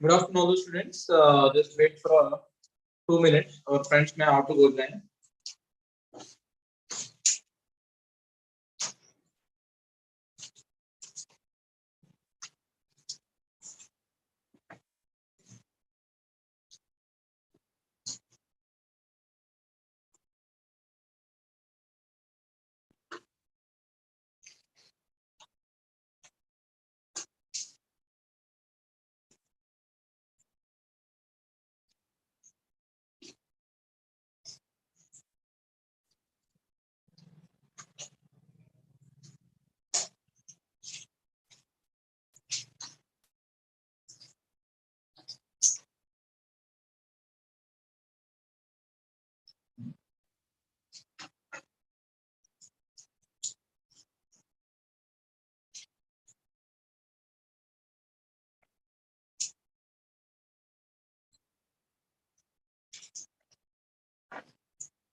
Good afternoon, all the students. Just wait for 2 minutes. Our friends may have to go then.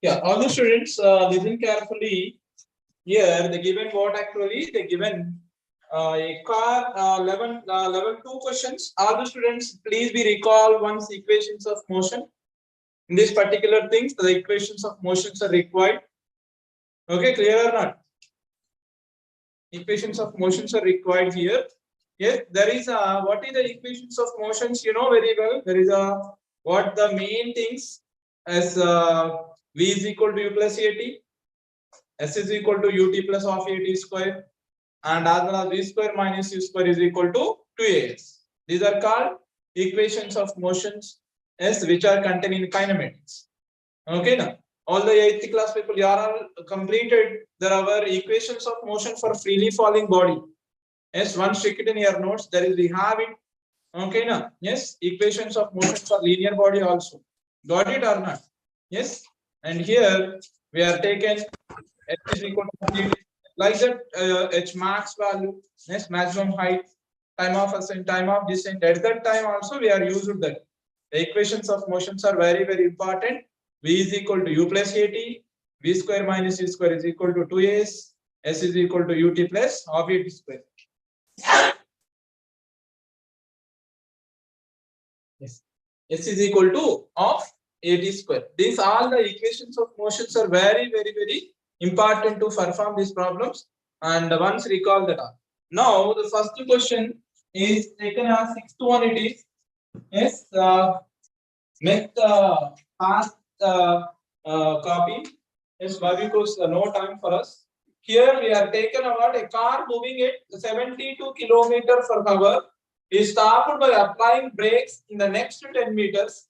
Yeah, all the students listen carefully. Here, they given what actually they given a car level 2 questions. All the students, please be recall once equations of motion. In this particular things, the equations of motions are required. Okay, clear or not? Equations of motions are required here. Yes, there is a what is the equations of motions? You know very well. There is a what the main things as V is equal to U plus AT, S is equal to UT plus of AT square, and as well as V square minus U square is equal to 2AS. These are called equations of motions, yes, which are contained in kinematics. Okay, now all the 8th class people, you are all completed. There are equations of motion for freely falling body. Yes, once check it in your notes. There is we have it. Okay, now yes, equations of motion for linear body also. Got it or not? Yes, and here we are taken h is equal to like that h max value, yes, maximum height, time of ascent, time of descent. At that time also we are used that. The equations of motions are very important. V is equal to U plus AT, V square minus U square is equal to 2S, S is equal to UT plus of AT square. Yes. S is equal to of AT square. These all the equations of motions are very important to perform these problems, and once recall that. Now the first question is taken as 6th one. It is yes. Make the past copy. Yes, why? Because no time for us. Here we are taken about a car moving at 72 kilometers per hour is stopped by applying brakes in the next 10 meters.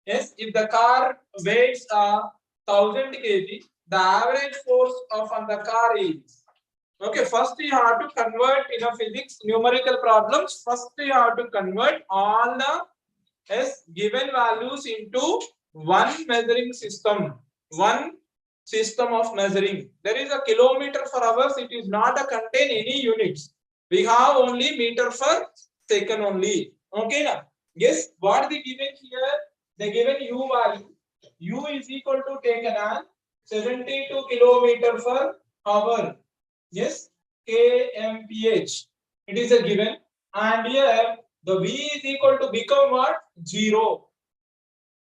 Yes, if the car weighs 1000 kg, the average force of on the car is. Okay, first you have to convert in a physics numerical problems. First you have to convert all the given values into one measuring system. One system of measuring. There is a kilometer per hour. It is not a contain any units. We have only meter per second only. Okay, now yes, what they given here? They given U value. U is equal to taken as 72 kilometer per hour. Yes, kmph. It is a given, and here the V is equal to become what? 0.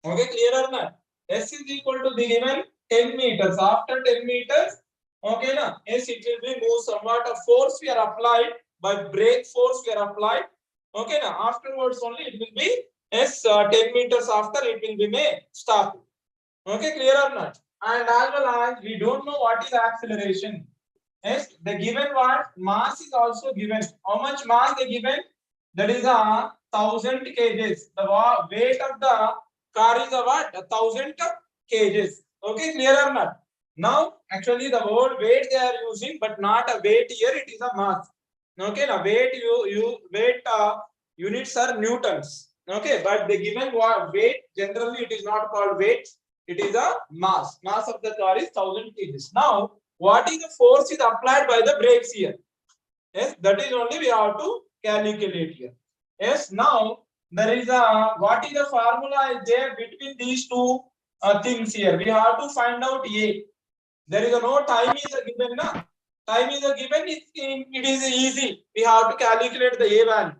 Okay, clear or not? S is equal to the given 10 meters. After 10 meters, okay, na? Yes, it will be move somewhat of force we are applied by brake force we are applied. Okay, na? Afterwards only it will be 10 meters after it will be made stop. Okay, clear or not? And as well as we don't know what is acceleration. Yes, the given what mass is also given. How much mass they given? That is 1000 kgs. The weight of the car is what? 1000 kgs. Okay, clear or not? Now, actually, the word weight they are using, but not a weight here. It is a mass. Okay, now weight weight units are newtons. Okay, but the given weight generally it is not called weight. It is a mass. Mass of the car is 1000 kgs. Now, what is the force is applied by the brakes here? Yes, that is only we have to calculate here. Yes, now there is a what is the formula is there between these two things here? We have to find out A. There is a no time is a given, na? Time is a given. It is easy. We have to calculate the A value.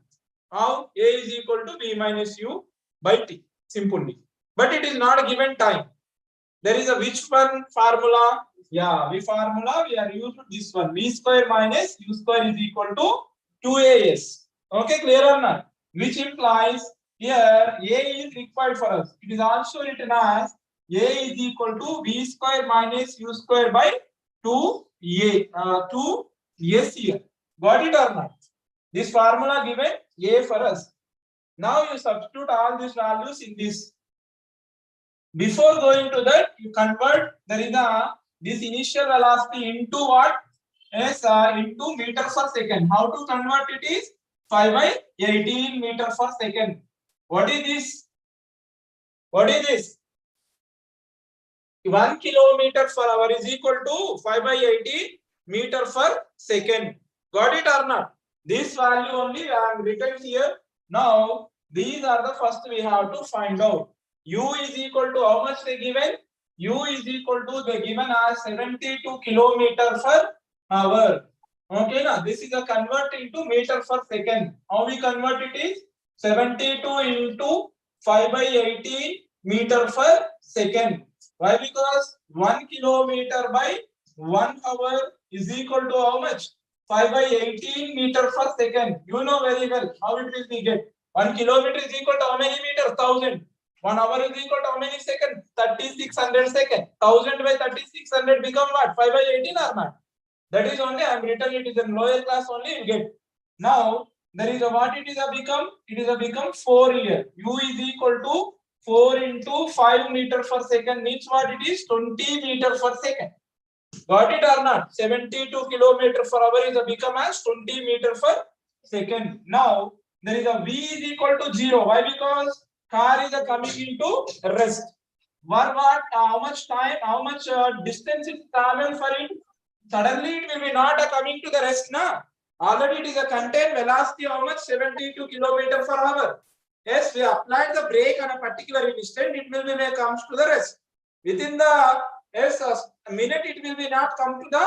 How? A is equal to V minus U by T. Simply. But it is not a given time. There is a which one formula? Yeah, V formula we are used to this one. V square minus U square is equal to 2AS. Okay, clear or not? Which implies here A is required for us. It is also written as A is equal to V square minus U square by 2S here. Got it or not? This formula given A for us. Now you substitute all these values in this. Before going to that, you convert this initial velocity into what? Yes, into meter per second. How to convert it is 5/18 meter per second. What is this? What is this? 1 kilometer per hour is equal to 5/18 meter per second. Got it or not? This value only I am written here. Now, these are the first we have to find out. U is equal to how much they given? U is equal to they given as 72 kilometer per hour. Okay, now this is a convert into meter per second. How we convert it is 72 into 5/18 meter per second. Why? Because 1 kilometer by 1 hour is equal to how much? 5/18 meter per second. You know very well how it will be get. 1 kilometer is equal to how many meters? 1000. 1 hour is equal to how many seconds? 3600 seconds. 1000 by 3600 become what? 5/18 or not? That is only I am written it is in lower class only you get. Now there is a what it is a become? It is a become 4 here. U is equal to 4 into 5 meter per second means what it is? 20 meter per second. Got it or not? 72 kilometer per hour is a become as 20 meter per second. Now there is a V is equal to 0. Why? Because car is a coming into rest. What? How much time? How much distance it travel for it? Suddenly it will be not a coming to the rest, na? Already it is a contained velocity how much? 72 kilometer per hour. Yes, we applied the brake on a particular instant, it will be when it comes to the rest. Within the a minute, it will be not come to the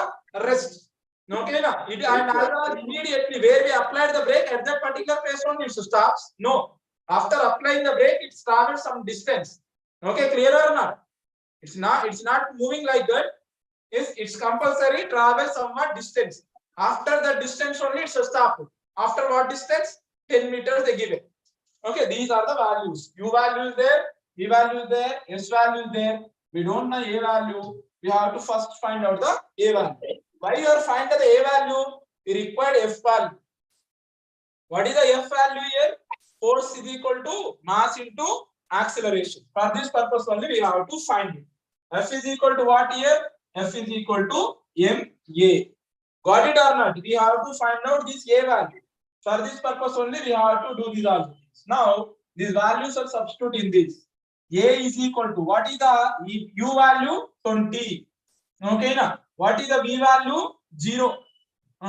rest. Okay, na? It and immediately where we applied the brake at that particular place only it stops. No, after applying the brake, it travels some distance. Okay, clear or not? It's not moving like that. Yes, it's compulsory travel somewhat distance. After the distance only it's a stop. After what distance? 10 meters they give it. Okay, these are the values. U value is there, V value is there, S value is there. We don't know A value. We have to first find out the A value. Why you are finding the A value? We required F value. What is the F value here? Force is equal to mass into acceleration. For this purpose only we have to find it. F is equal to what here? F is equal to ma. Got it or not? We have to find out this A value. For this purpose only we have to do these all. Now these values are substitute in this. A is equal to what is the U value? 20. Okay na? What is the V value? 0.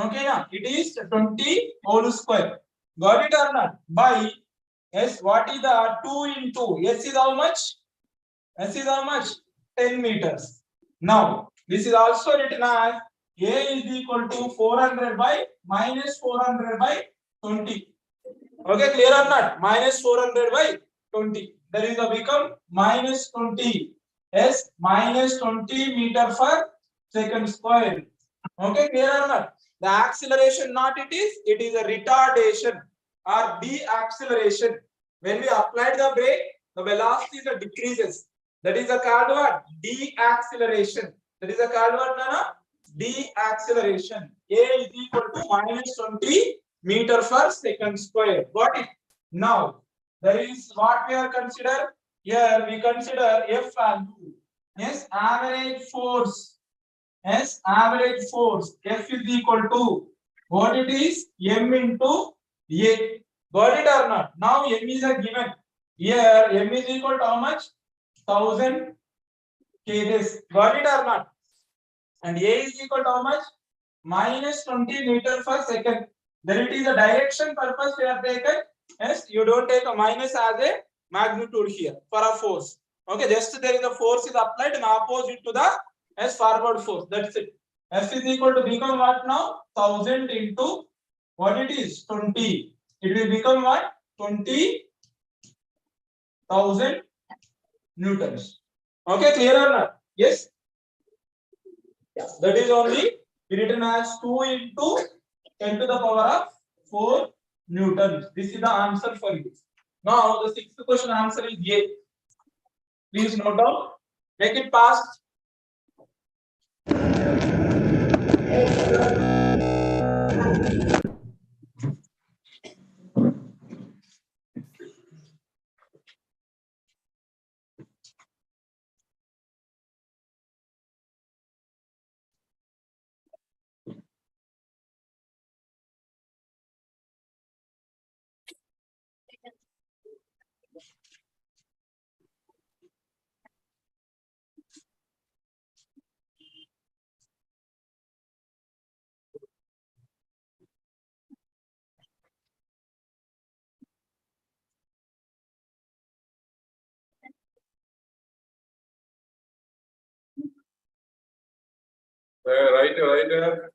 Okay na? It is 20 whole square. Got it or not? By S, what is the 2 into S is how much? S is how much? 10 meters. Now this is also written as A is equal to 400 by minus 400 by 20. Okay, clear or not? Minus 400 by 20. There is a become minus 20. S minus 20 meter per second square. Okay, clear or not? The acceleration not it is a retardation or deceleration. When we applied the brake, the velocity decreases. That is a called what? Deceleration. That is a called what, Nana? Deceleration. A is equal to minus 20 meter per second square. Got it? Now, there is what we are consider. Here we consider F value. Yes, average force. Yes, average force. F is equal to what it is? M into A. Got it or not? Now M is a given. Here M is equal to how much? 1000 kgs. Got it or not? And A is equal to how much? Minus 20 meter per second. Then it is a direction purpose we have taken. Yes, you don't take a minus as a magnitude here for a force. Okay, just there is a force is applied and opposite to the forward force. That's it. F is equal to become what now? 1000 into what it is? 20. it will become what? 20,000 newtons. Okay, clear or not? Yes. Yeah. That is only written as 2 into 10 to the power of 4 newtons. This is the answer for you. Now the sixth question answer is A. Please note down. Make it fast. Right there.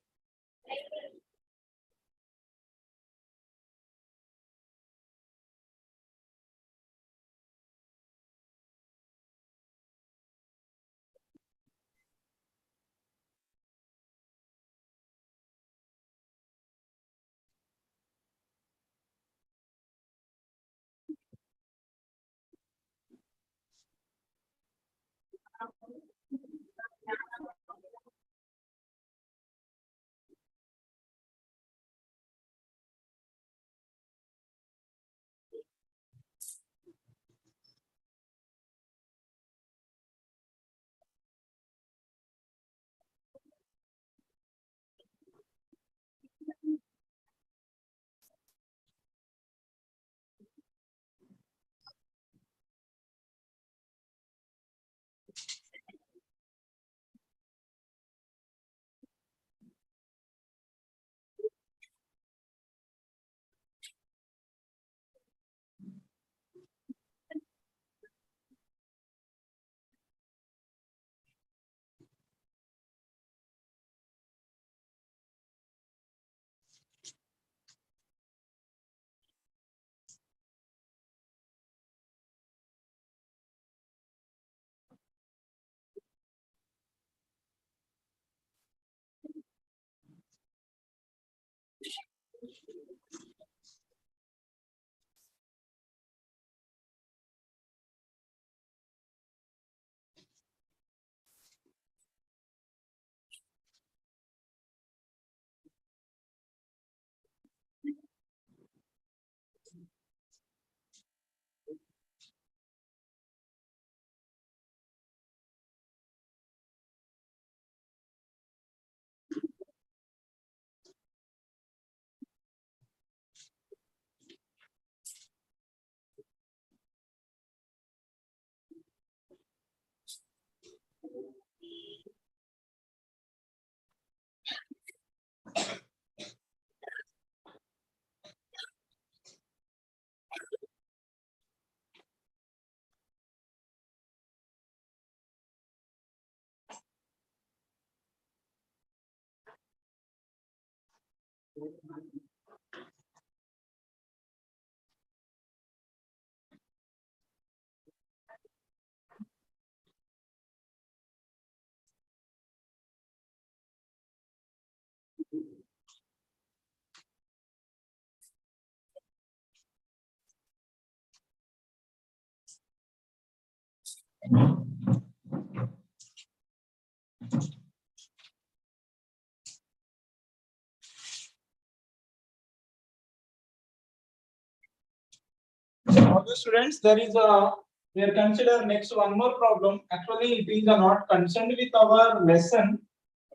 Okay, students, there is a we are consider next one more problem. Actually, it is not concerned with our lesson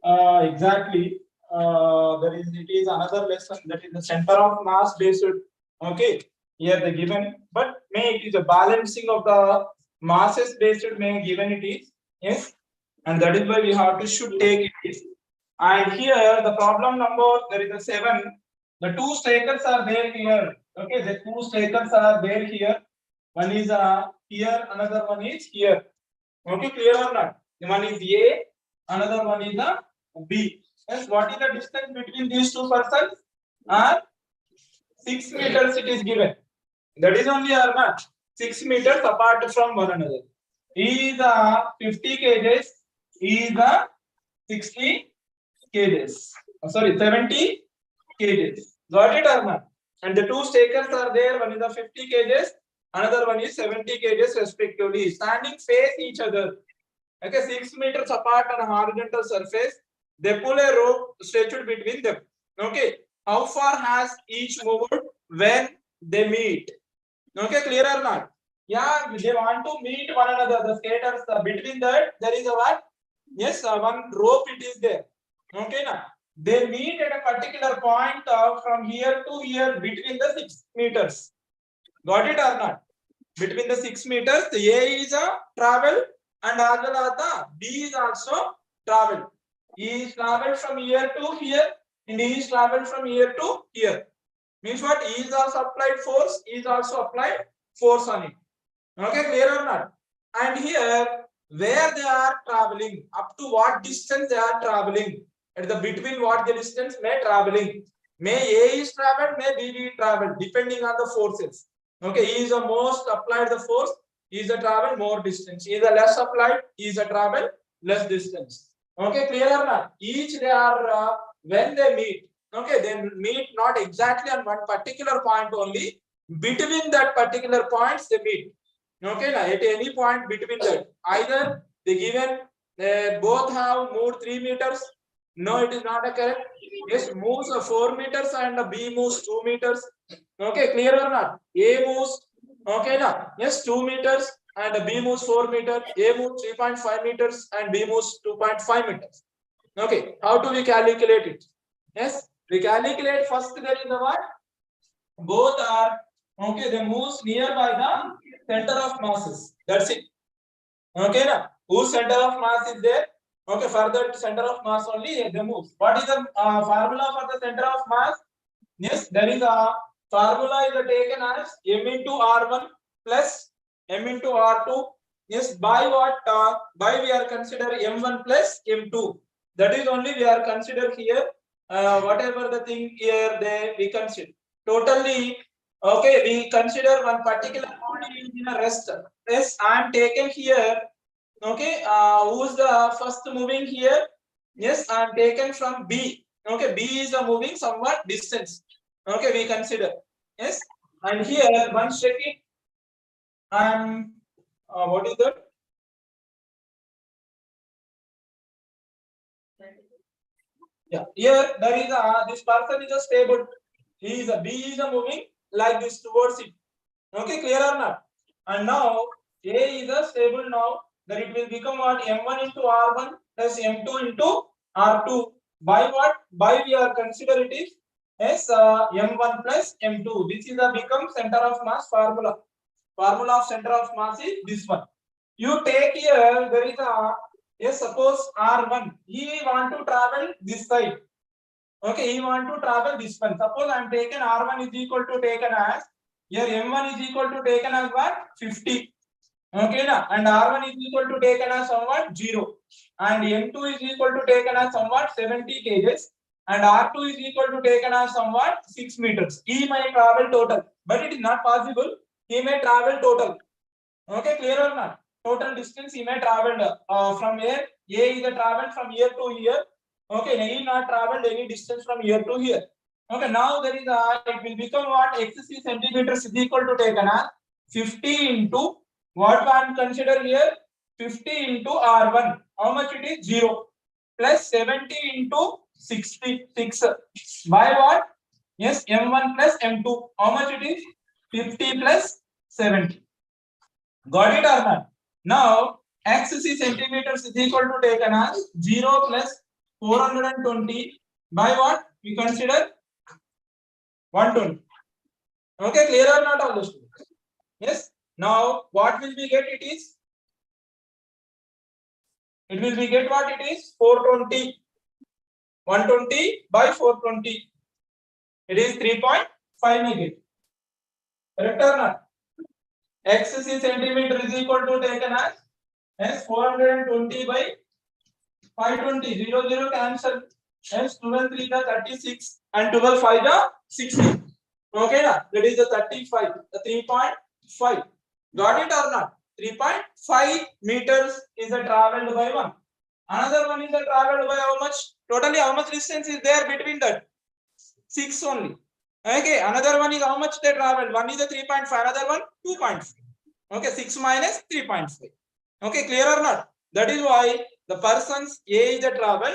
exactly. There is it is another lesson, that is the center of mass based. Okay, here the given, but may it is a balancing of the masses based. May given it is, yes, and that is why we have to should take it is. And here the problem number, there is a 7. The two strikers are there here. Okay, the two strikers are there here. One is here, another one is here. Okay, clear or not? The one is A, another one is B. Yes, what is the distance between these two persons? 6 meters it is given. That is only our match. 6 meters apart from one another. E is 50 kgs. E is 60 kgs. Oh, sorry, 70 kgs. Got it or not? And the two stakers are there. One is 50 kgs. Another one is 70 kgs respectively. Standing face each other. Okay, 6 meters apart on a horizontal surface. They pull a rope stretched between them. Okay, how far has each moved when they meet? Okay, clear or not? Yeah, they want to meet one another. The skaters between that there is a what? Yes, one rope it is there. Okay, now they meet at a particular point from here to here between the 6 meters. Got it or not? Between the 6 meters, the A is a travel and as well as the B is also travel. E is traveled from here to here and E is traveled from here to here. Means what? E is also applied force, E is also applied force on it. Okay, clear or not? And here, where they are traveling, up to what distance they are traveling, at the between what the distance may traveling. May A is traveled, may B be traveled, depending on the forces. Okay, E is the most applied the force, E is the travel more distance. E is the less applied, E is the travel less distance. Okay, clear or not? Each they are when they meet. Okay, they meet not exactly on one particular point only. Between that particular points they meet. Okay, now at any point between that, either the given both have moved 3 meters. No, it is not a correct. Yes, moves 4 meters and B moves 2 meters. Okay, clear or not? A moves. Okay, now yes, 2 meters and B moves 4 meters. A moves 3.5 meters and B moves 2.5 meters. Okay, how do we calculate it? Yes, we calculate first there is the what? Both are okay, they moves nearby the center of masses. That's it. Okay, now whose center of mass is there? Okay, for that center of mass only they move. What is the formula for the center of mass? Yes, there is a formula is taken as m into r1 plus m into r2. Yes, by what? By we are consider m1 plus m2. That is only we are consider here. Whatever the thing here they we consider. Totally, okay, we consider one particular body is in a rest. Yes, I am taken here. Okay, who's the first moving here? Yes, I am taken from B. Okay, B is a moving somewhat distance. Okay, we consider. Yes, and here one second. What is that? Yeah, here there is a this person is a stable. He is a B is a moving like this towards it. Okay, clear or not? And now A is a stable now. Then it will become what? M1 into R1 plus M2 into R2. By what? By we are consider it is as M1 plus M2. This is a become center of mass formula. Formula of center of mass is this one. You take here there is a yes, suppose R1. He want to travel this side. Okay, he want to travel this one. Suppose I am taken R1 is equal to taken as here M1 is equal to taken as what? 50. Okay, na? And R1 is equal to taken as somewhat 0. And M2 is equal to taken as somewhat 70 kgs. And R2 is equal to taken as somewhat 6 meters. He may travel total, but it is not possible. He may travel total. Okay, clear or not? Total distance he may travel from here. A is a travel from here to here. Okay, he not traveled any distance from here to here. Okay, now there is a it will become what XC centimeters is equal to taken as 50 into what one consider here 50 into R1. How much it is? 0 plus 70 into 66 by what? Yes, M1 plus M2. How much it is? 50 plus 70. Got it or not? Now, XC centimeters is equal to taken as 0 plus 420 by what? We consider 120. Okay, clear or not all the students? Yes. Now, what will we get it is? It will be get what it is? 420. 120 by 420. It is 3.5 negative. Correct or not? XC centimeter is equal to taken as 420 by 520. 0 0 cancel. Hence 12 3 the 36 and 12 5 the 60. Okay, na? That is the 35, the 3.5. Got it or not? 3.5 meters is the traveled by one. Another one is the traveled by how much? Totally, how much distance is there between that? 6 only. Okay, another one is how much they traveled. One is the 3.5, another one 2.5. Okay, 6 minus 3.5. Okay, clear or not? That is why the person's A is the travel.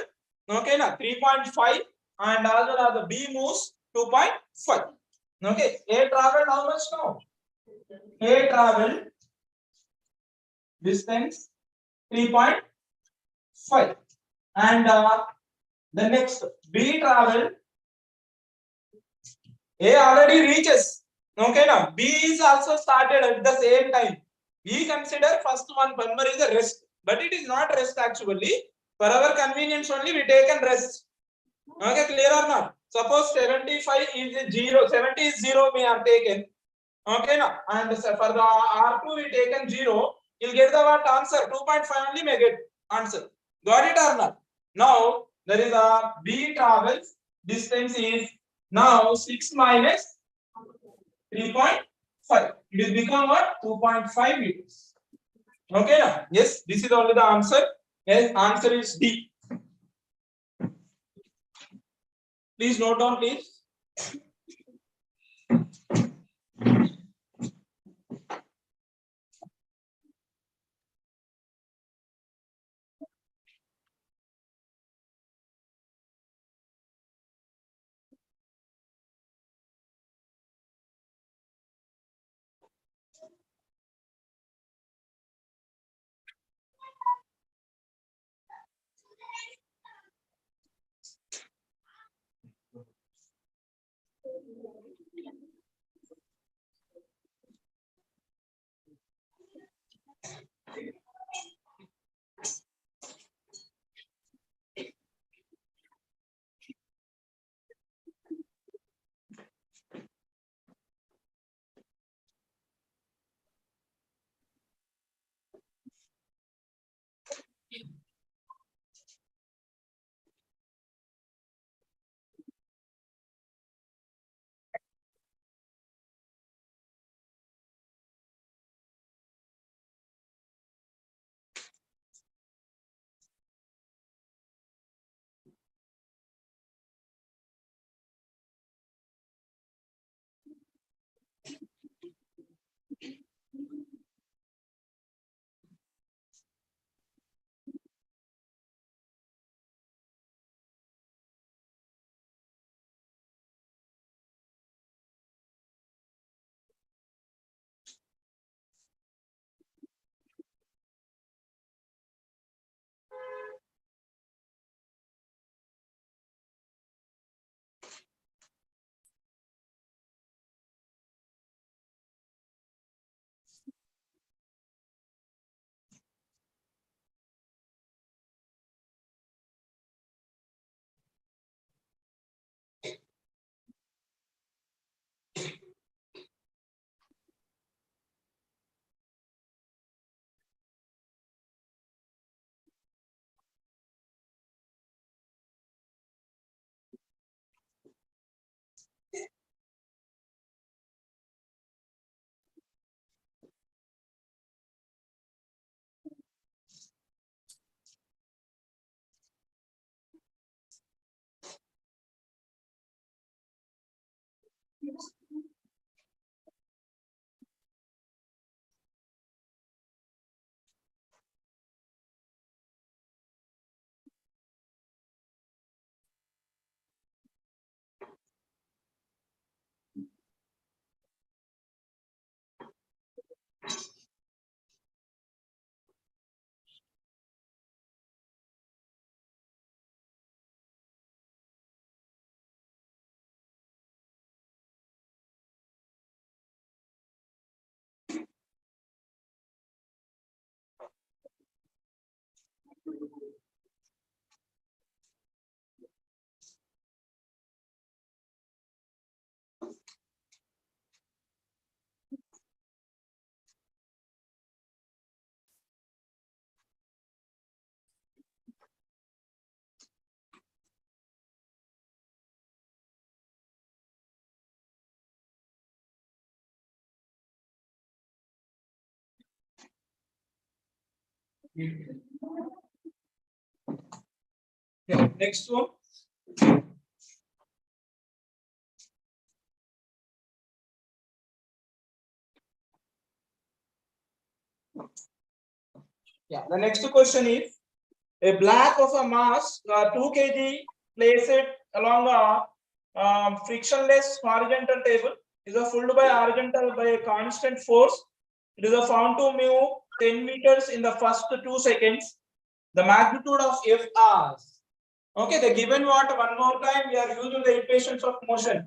Okay, na 3.5 and also the B moves 2.5. Okay, A traveled how much now? A traveled distance 3.5 and the next B traveled. A already reaches. Okay, now B is also started at the same time. We consider first one number is a rest, but it is not rest actually. For our convenience only, we take and rest. Okay, clear or not? Suppose 75 is 0, 70 is 0, we have taken. Okay, now and for the R2 we taken 0, you'll get the what answer 2.5 only may get answer. Got it or not? Now there is a B travels distance is now 6 minus 3.5. It is become what 2.5 meters. Okay, now yes, this is only the answer. Yes, answer is D. Please note down, please. Okay, next one. Yeah, the next question is a block of a mass 2 kg placed along a frictionless horizontal table is pulled by horizontal by a constant force. It is found to move 10 meters in the first 2 seconds. The magnitude of Fr. Okay, the given what, one more time we are using the equations of motion.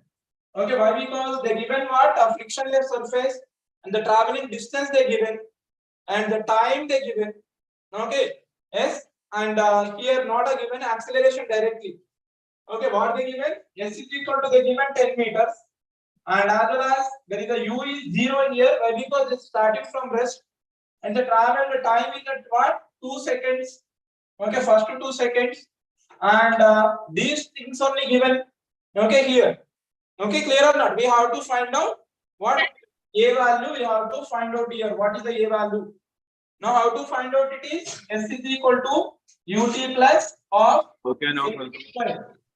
Okay, why? Because they given what, a frictionless surface and the traveling distance they given and the time they given. Okay, yes, and here not a given acceleration directly. Okay, what they given? S is equal to, they given 10 meters, and as well as there is a u is 0 in here. Why? Because it's starting from rest, and the travel the time is at what, 2 seconds. Okay, first 2 seconds, and these things only given. Okay, here. Okay, clear or not? We have to find out what a value we have to find out here. What is the a value? Now, how to find out it is S is equal to ut plus of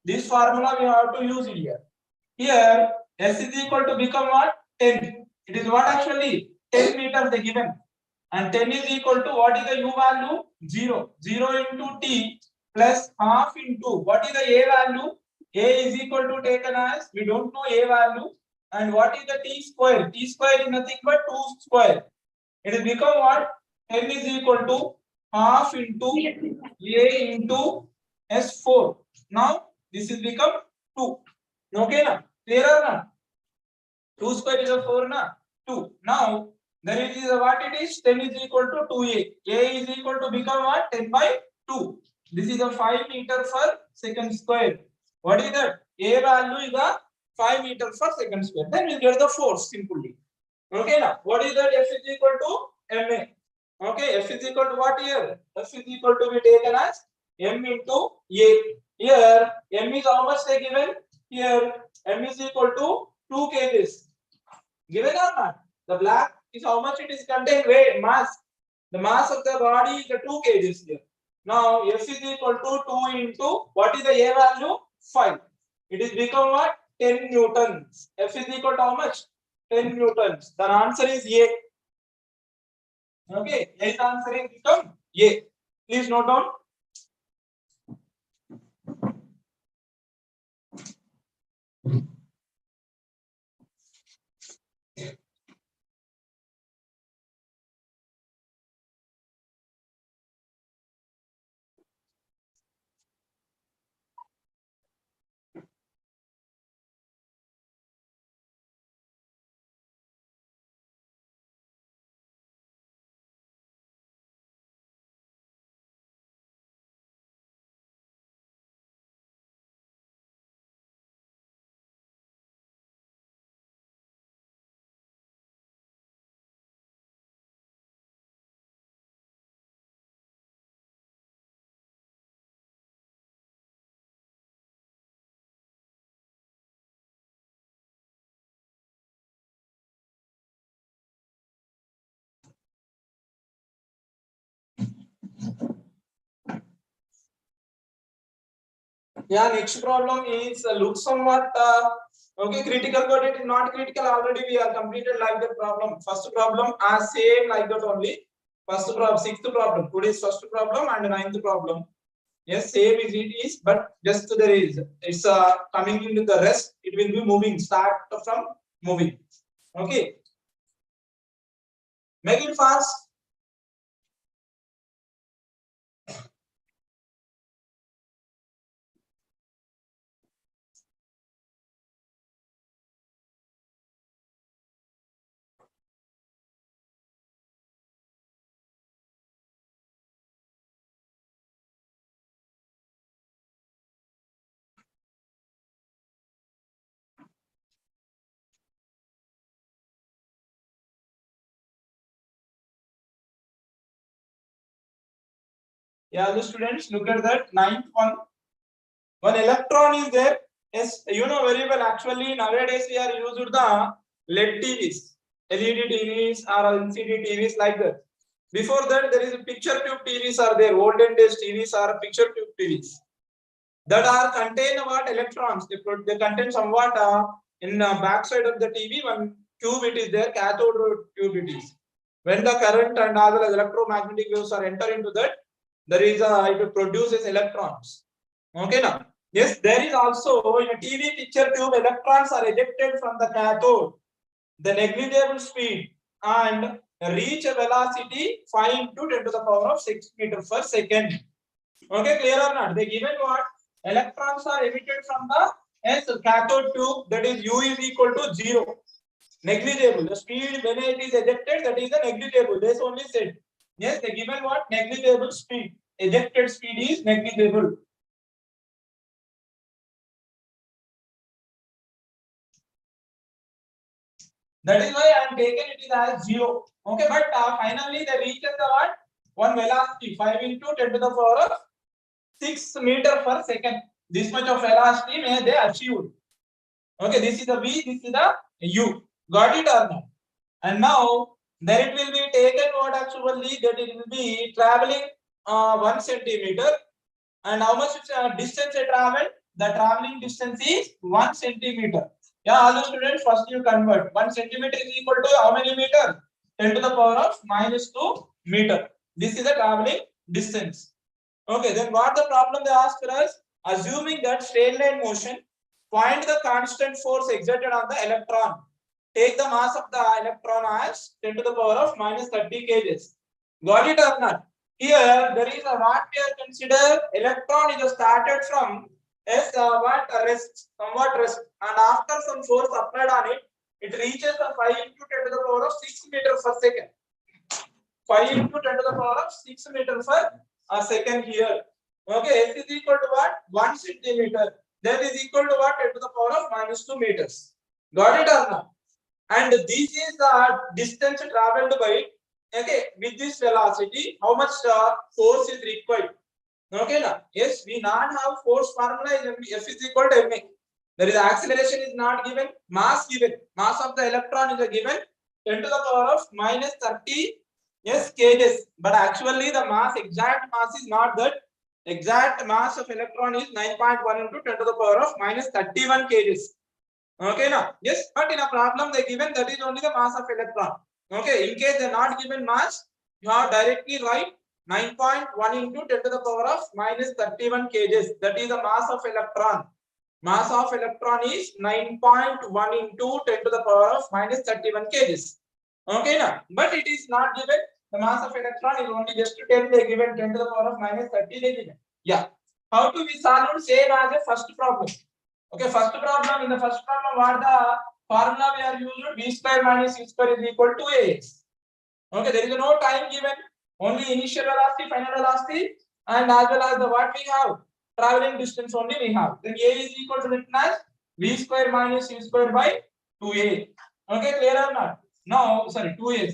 this formula we have to use here. Here S is equal to become what? 10. It is what actually 10 meters they given, and 10 is equal to what is the u value? 0. 0 into t plus half into what is the a value? A is equal to taken as, we don't know a value, and what is the t square? T square is nothing but 2 square. It will become what? 10 is equal to half into a into s4. Now this is become 2. Okay, na? Clear or not? 2 square is a 4 na? 2. Now there is what it is? 10 is equal to 2a. A is equal to become what? 10 by 2. This is a 5 meter per second square. What is that? A value is a 5 meter per second square. Then we get the force simply. Okay, now what is that? F is equal to ma. Okay, F is equal to what here? F is equal to be taken as m into a. Here m is how much they given? Here m is equal to 2 kgs. Given or not? The black is how much it is contained weight, mass. The mass of the body is the 2 kgs here. Now F is equal to 2 into what is the A value? 5. It is become what? 10 newtons. F is equal to how much? 10 newtons. The answer is A. Okay, A answer is become A. Please note down. Yeah, next problem is looks somewhat okay, critical, but it is not critical. Already we are completed like the problem. First problem are same like that only. First problem, sixth problem. Today's first problem and ninth problem. Yes, same is it is, but just there is it's coming into the rest. It will be moving. Start from moving. Okay, make it fast. Yeah, the students look at that ninth one. One electron is there. Yes, you know very well. Actually, nowadays we are using the LED TVs, LED TVs or LCD TVs like that. Before that, there is a picture tube TVs are there. Olden days TVs are picture tube TVs that are contain what electrons. They contain somewhat in backside of the TV. One tube it is there, cathode tube it is. When the current and other electromagnetic waves are enter into that, there is it produces electrons. Okay, now yes, there is also in a TV picture tube electrons are ejected from the cathode, the negligible speed, and reach a velocity 5 into 10 to the power of 6 meters per second. Okay, clear or not? They given what electrons are emitted from the cathode tube, that is U is equal to 0. Negligible. The speed when it is ejected, that is the negligible. This only said. Yes, they given what negligible speed. Ejected speed is negligible. That is why I am taken it is as 0. Okay, but finally they reach the what? One velocity 5 into 10 to the power of 6 meter per second. This much of velocity may they achieve. Okay, this is the V, this is the U. Got it or not? And now then it will be taken what actually that it will be traveling 1 centimeter. And how much distance it travel? The traveling distance is 1 centimeter. Yeah, all the students first you convert. 1 centimeter is equal to how many meter? 10 to the power of -2 meter. This is the traveling distance. Okay, then what the problem they ask for us? Assuming that straight line motion, find the constant force exerted on the electron. Take the mass of the electron as 10 to the power of -30 kg. Got it or not? Here there is a what we are consider electron is started from what rest, somewhat rest, and after some force applied on it, it reaches the 5 into 10 to the power of 6 meters per second. 5 into 10 to the power of 6 meters per second here. Okay, S is equal to what? 1 centimeter. That is equal to what? 10 to the power of -2 meters. Got it or not? And this is the distance traveled by. Okay, with this velocity, how much force is required? Okay, now yes, we not have force formula is F is equal to ma. There is acceleration is not given, mass given. Mass of the electron is given 10 to the power of -30 yes kgs. But actually the mass, exact mass is not that. Exact mass of electron is 9.1 into 10 to the power of -31 kgs. Okay, now yes, but in a problem they given that is only the mass of electron. Okay, in case they not given mass, you have directly write 9.1 into 10 to the power of -31 kgs. That is the mass of electron. Mass of electron is 9.1 into 10 to the power of -31 kgs. Okay, now, but it is not given. The mass of electron is only just 10. They given 10 to the power of -30. They given. Yeah. How to we solve same as a first problem? Okay, first problem. In the first problem, what the formula we are using? V square minus U square is equal to AX. Okay, there is no time given. Only initial velocity, final velocity, and as well as the what we have traveling distance only we have. Then A is equal to written as V square minus U square by 2A. Okay, clear or not? Now, sorry, 2A.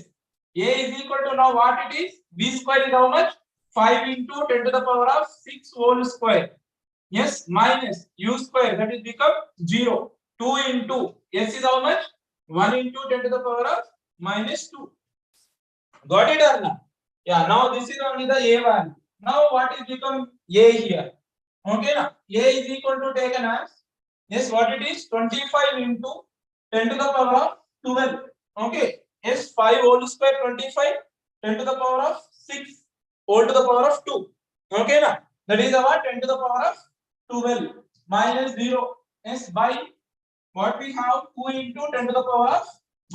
A is equal to now what it is? V square is how much? 5 into 10 to the power of 6 whole square. Yes, minus U square, that is become 0. 2 into S is how much? 1 into 10 to the power of -2. Got it or not? Yeah, now this is only the A value. Now what is become A here? Okay, now A is equal to taken as, yes, what it is? 25 into 10 to the power of 12. Okay, yes, 5 whole square 25, 10 to the power of 6 whole to the power of 2. Okay, now that is our 10 to the power of 12 minus 0. Yes, by what we have 2 into 10 to the power of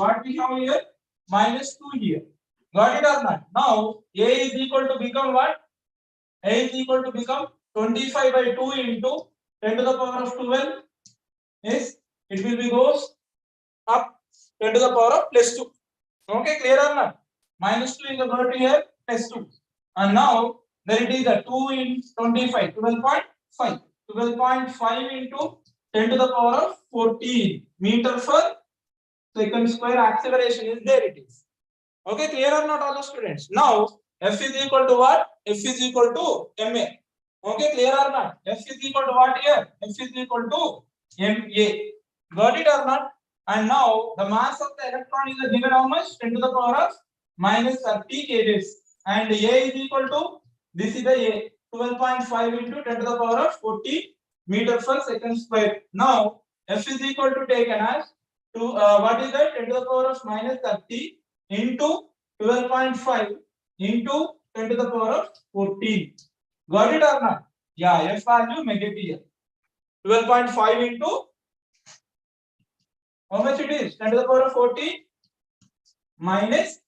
what we have here -2 here. Got it or not? Now A is equal to become what? A is equal to become 25 by 2 into 10 to the power of 12. Yes, it will be goes up 10 to the power of +2. Okay, clear or not? -2 is equal to here +2. And now there it is a 2 in 25, 12.5. 12.5 into 10 to the power of 14 meter per second square. Acceleration is there it is. Okay, clear or not all the students? Now F is equal to what? F is equal to ma. Okay, clear or not? F is equal to what here? F is equal to ma. Got it or not? And now the mass of the electron is given how much? 10 to the power of -30 kgs. and A is equal to, this is the A, 12.5 into 10 to the power of 40 meter per second square. Now F is equal to taken as what is that, 10 to the power of minus 30 into 12.5 into 10 to the power of 14. Got it or not? Yeah, F value negative here. 12.5 into how much it is? 10 to the power of 40 minus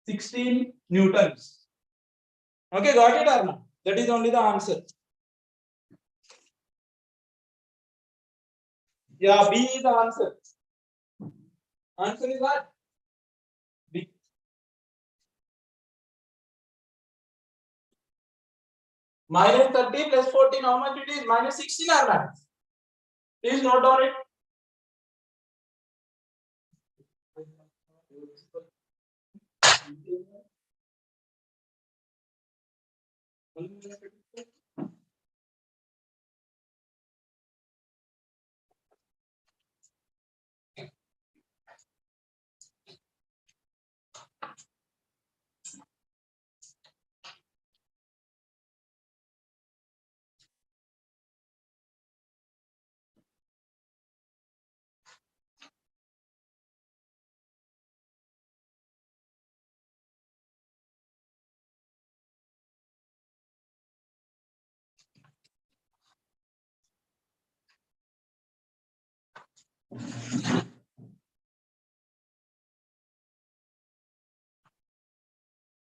16 newtons. Okay, got it or not? That is only the answer. Yeah, B is the answer. Answer is what? B. Minus 30 plus 14, how much it is? Minus 16 or not? Please note down it.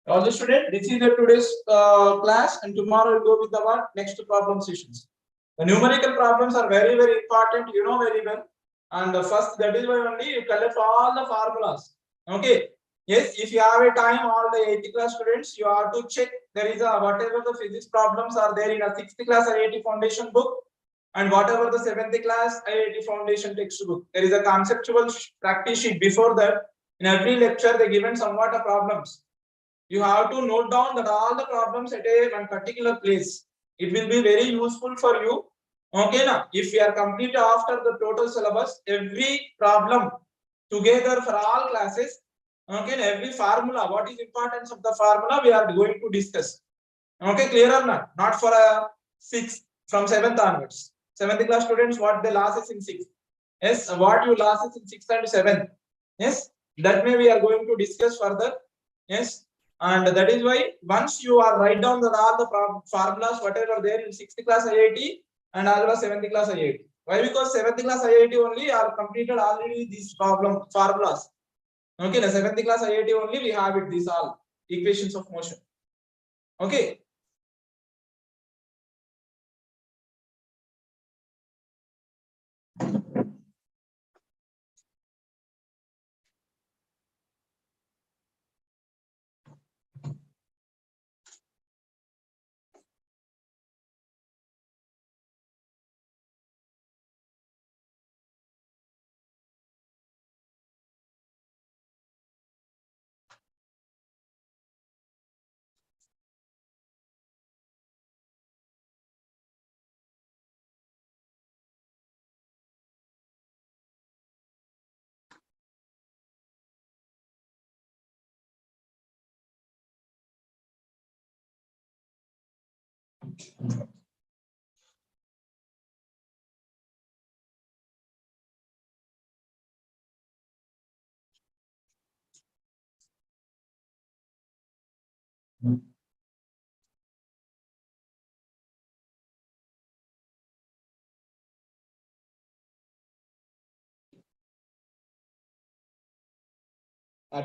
All the students, this is the today's class, and tomorrow we'll go with the what? Next problem sessions. The numerical problems are very, very important, you know very well. And first, that is why only you collect all the formulas. Okay. Yes, if you have a time, all the 8th class students, you have to check. There is a whatever the physics problems are there in a 6th class IIT foundation book, and whatever the 7th class IIT foundation textbook. There is a conceptual practice sheet before that. In every lecture, they given somewhat of problems. You have to note down that all the problems at a one particular place. It will be very useful for you. Okay, now if we are complete after the total syllabus, every problem together for all classes. Okay, every formula, what is importance of the formula we are going to discuss. Okay, clear or not? Not for a 6 from 7th onwards. 7th class students, what the losses in 6. Yes, what you losses in 6th and 7th. Yes, that may we are going to discuss further. Yes, and that is why once you are write down all the formulas whatever are there in 6th class IIT and as well as 7th class IIT. Why? Because 7th class IIT only are completed already these formulas. Okay, the 7th class IIT only we have it, these all equations of motion. Okay.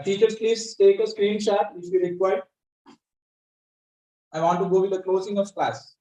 Teachers, please take a screenshot if you require. I want to go with the closing of class.